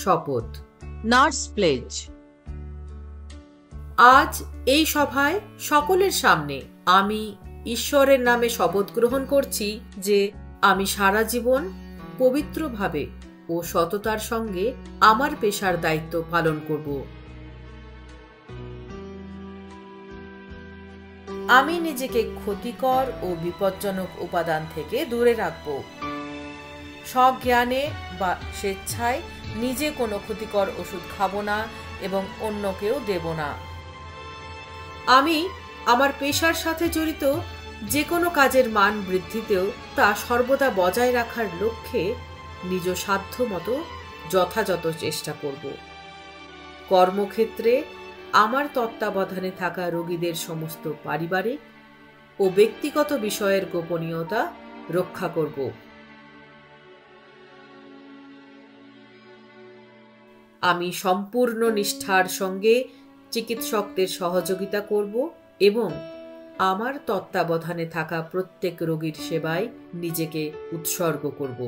শপথ। Nurse pledge. আজ এই সভায় সকলের সামনে আমি ঈশ্বরের নামে শপথ গ্রহণ করছি যে আমি সারা জীবন পবিত্রভাবে ও সততার সঙ্গে আমার পেশার দায়িত্ব পালন করব। আমি নিজেকে ক্ষতিকর ও বিপজ্জনক উপাদান থেকে দূরে রাখব। সজ্ঞানে বা স্বেচ্ছায় নিজে কোনো ক্ষতিকর ওষুধ খাবো না এবং অন্যকেও দেব না। আমি আমার পেশার সাথে জড়িত যে কোনো কাজের মান বৃদ্ধিতেও তা সর্বদা বজায় রাখার লক্ষ্যে নিজ সাধ্য মতো যথাযথ চেষ্টা করব। কর্মক্ষেত্রে আমার তত্ত্বাবধানে থাকা রোগীদের সমস্ত পারিবারিক ও ব্যক্তিগত বিষয়ের গোপনীয়তা রক্ষা করব। আমি সম্পূর্ণ নিষ্ঠার সঙ্গে চিকিৎসকদের সহযোগিতা করব এবং আমার তত্ত্বাবধানে থাকা প্রত্যেক রোগীর সেবায় নিজেকে উৎসর্গ করব।